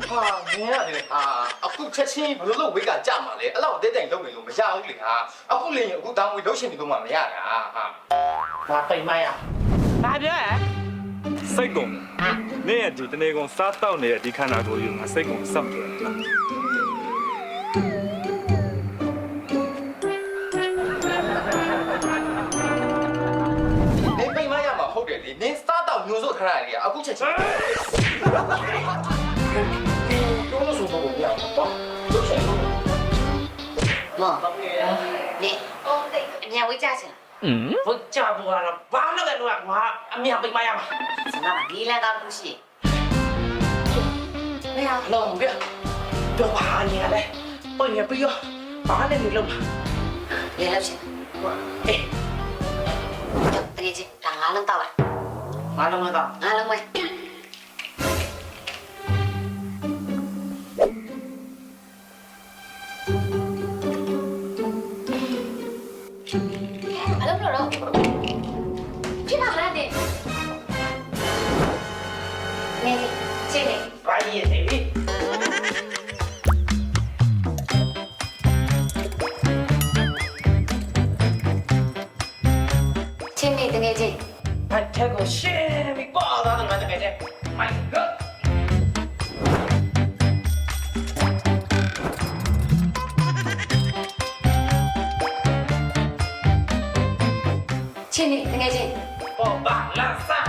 ဟာငင်းရတယ်ဟာအခုချက်ချင်းဘလို့လို့ဝိတ်ကကြမှာလေအဲ့လောက်အသေးတိုင်လုံးနေလို့မရဘူးလေဟာအခုလင်းအခုတောင်းဝေးလုံးရှင်နေလို့မှမရတာဟာငါပိတ်မရဘာပြောလဲစိတ်ကုန်နေရဒီတနေကုန်စားတောက်နေတဲ့ဒီခန္ဓာကိုယ်ယူငါစိတ်ကုန်စောက်တယ်ဟုတ်တယ်လေနင်းစားတော့ညို့စို့ထားတာလေအခုချက်ချင်းတို့လို့ဆိုတော့ပြောင်းတော့တို့ချက်မောနေအမြန်ဝေးကြချင်ဘုကြားဘူးကတော့ဘာလို့လဲတော့ငါအမြန်ပိတ်မရမှာစနာဒီလန်ကောင်းလို့ရှိမရလုံးပြတော့ဘာနေရလဲပုံရပြီးရောဘာနဲ့နေလုံးလေလောက်ရှင်အေးတကယ်ကြီးဒါငါလုံးတော့လိုက်ငါလုံးမတော့ငါလုံးမဲအလုံးတော့ကြည့်ပါလားတဲ့နေချင်းနေဘာကြီးနေပြီချင်းနေတကယ်ချင်းဘာတက်ကိုရှင်းပြီးပေါ်လာတယ်ငါတကယ်တဲ့ my godချင်းနေတကယ်ချင်းပေါ်ပါလာစား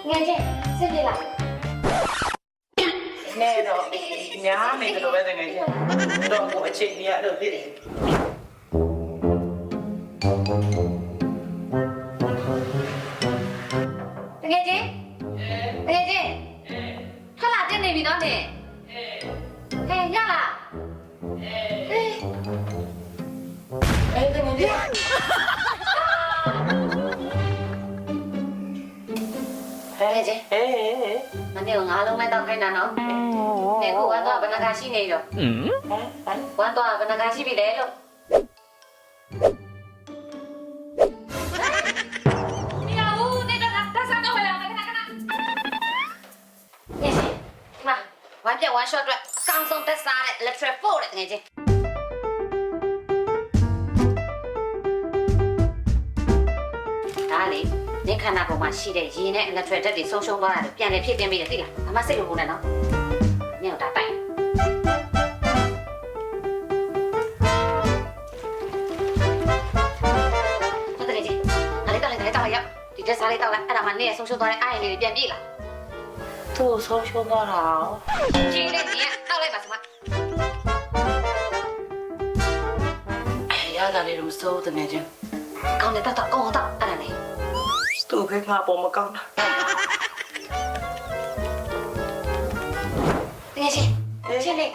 ငယ်ချင်းစစ်ပြလာနေတော့ညာနေတော့ပဲတကယ်ချင်းတော့ကိုအချိန်ကြီးရတော့ဖြစ်တယ်တကယ်ချင်းခလာတက်နေပြီနော်နေဟဲ့ရလားအဲ့တကယ်ချင်းဟဲ့ချင်းမနေ့ကငါလုံးမဲတော့ခိုင်းတာနော်နေကဝမ်းတော့ဘယ်နှခါရှိနေတော့ဝမ်းတော့ဘယ်နှခါရှိပြီလဲလို့မရဘူးနေတော့တက်စားတော့လာခဏနေစီမဝမ်းပြဝမ်းရှော့အတွက်အကောင်းဆုံးတက်စားတဲ့ electric 4တဲ့ငယ်ချင်းဒါလေနေခန္ဓာကိုယ်မှာရှိတဲ့ရေနဲ့ electric ဓာတ်တွေဆုံးရှုံးသွားတာကိုပြန်လည်ဖြည့်တင်းပေးတယ်သိလားဘာမှစိတ်လိုဘူးနဲ့နော်ညောင်တာတိုင်ဟုတ်တယ်ကြီးအဲ့ဒါလည်းတောက်လိုက်ဒီတက်စားလေးတောက်လိုက်အဲ့ဒါမှနေဆုံးရှုံးသွားတဲ့အားရည်လေးပြန်ပြေးလာသူ့ဆုံးရှုံးသွားတာကြီးလေးကြီးတောက်လိုက်ပါစမရတာလေးတော့စိုးတယ်ချင်းကောင်းတယ်တောက်ကောင်းတောက်အဲ့ဒါလေးသူ့ခေတ်မှာပေါ်မကောင်းတာတကယ်ချင်းချင်းလေး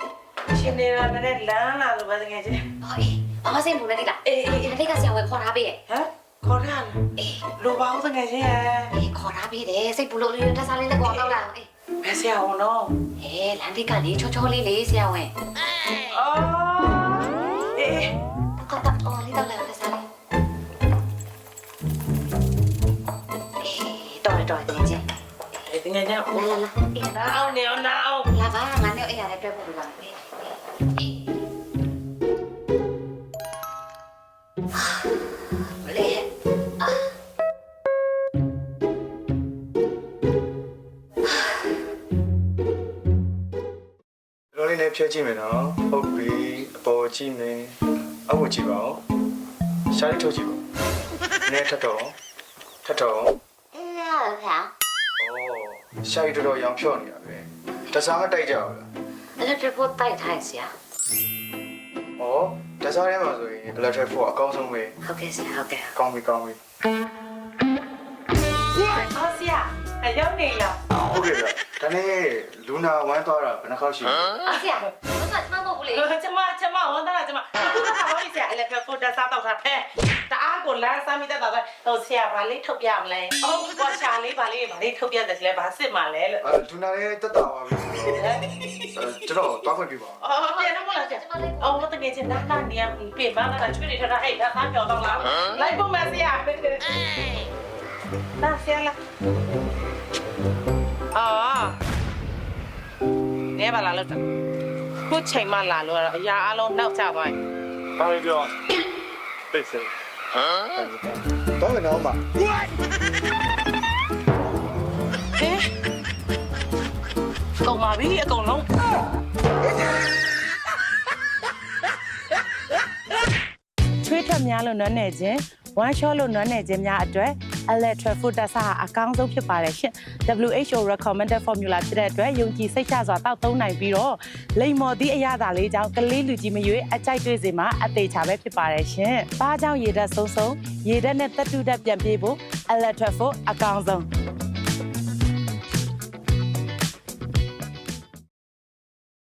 ရှင်နေရတဲ့လမ်းလာလို့ပဲတကယ်ချင်းဟောအေးဘာမှစိတ်မပူနဲ့တိလားအေးဒီကဆရာဝယ်ခေါ်ထားပေးရဲ့ဟမ်ခေါ်ထားလားအေးလိုပါဦးတကယ်ချင်းအေးခေါ်ထားပေးတယ်စိတ်ပူလို့လေးတက်စားလေးတက်ကောင်းတောက်လာအေးဘယ်ဆရာဝန်တော့အေးလမ်းလေးကလေးချောချောလေးလေးဆရာဝန်အော်အေးကောတောက်အော်လေးတောက်လာတက်စားလေးတော်တကယ်ချင်းအေးတကယ်ချင်းလာအေးနာအောင်နေအောင်နာအောင်လာပါငါနဲ့အေးရတယ်တွေ့ဖို့လာပြီလေတော်လေးနဲ့ဖြတ်ကြည့်မယ်နော်ဟုတ်ပြီအပေါ်ကြည့်မယ်အောက်ကိုကြည့်ပါဦးရှားလေးထုတ်ကြည့်ပါနည်းထပ်တော့အေးရတယ်ဗျာဩရှားရီတော်ရောင်ဖြော့နေတာပဲတစားမတိုက်ကြဘူးလားအဲ့ဒါပြဖို့တိုက်ထားဆရာဩတစားထဲမှာဆိုရင် electric 4အကောင်းဆုံးပဲဟုတ်ကဲ့ဆရာဟုတ်ကဲ့ကောင်းပြီအော်ဆရာအရောက်နေလားဟုတ်ကဲ့ဗျဒါနဲ့လူနာဝမ်းသွားတာဘယ်နှခေါက်ရှိလဲဆရာဘာမှမဟုတ်ဘူး လေ ကျမဝန်တာကျမအခုကဘာလို့ဆရာအဲ့လက်ဖိုတာစားတော့တာဖဲတအားကိုလမ်းစားမိတတ်တာဟိုဆရာဘာလေးထုတ်ပြမလဲအော်ဘာရှာလေးဘာလေးထုတ်ပြတယ်လဲဘာစစ်မှလဲလို့ ဒူနာလည်းတက်တာပါပြီကျွန်တော်တောက်ခွင့်ပြပါ အော်ပြန်တော့မလားဆရာအော်တကယ်ချင်းနာနေရပြင်ပါလားချွေးနေထတာဟဲ့ဒါသားပြောတော့လားလိုက်ဖို့မဆရာဒါဆရာလားအော်နေပါလားလို့ခုချိန်မှလာလို့အရာအလုံးနောက်ကျသွားရင် ဘာလို့ပြောပိတ်စမ်းတော့လည်းတော့မှာ ဟဲ့ကုန်ပါပြီအကုန်လုံးချွေးထက်များလို့နွမ်းနေခြင်းဝမ်းလျှောလို့နွမ်းနေခြင်းများအတွက် Electra Foota ဆာအကောင်းဆုံးဖြစ်ပါတယ်ရှင် WHO recommended formula ဖြစ်တဲ့အတွက်ယုံကြည်စိတ်ချစွာတောက်သုံးနိုင်ပြီးတော့လိမ္မော်သည့်အရသာလေးကြောင့်ကလေးလူကြီးမရွေးအကြိုက်တွေ့စေမှာအသေးချာပဲဖြစ်ပါတယ်ရှင်။ဘာကြောင့်ရေဓာတ်ဆုံးရေဓာတ်နဲ့တက်တူဓာတ်ပြန်ပြေးဖို့ Electra Foot အကောင်းဆုံး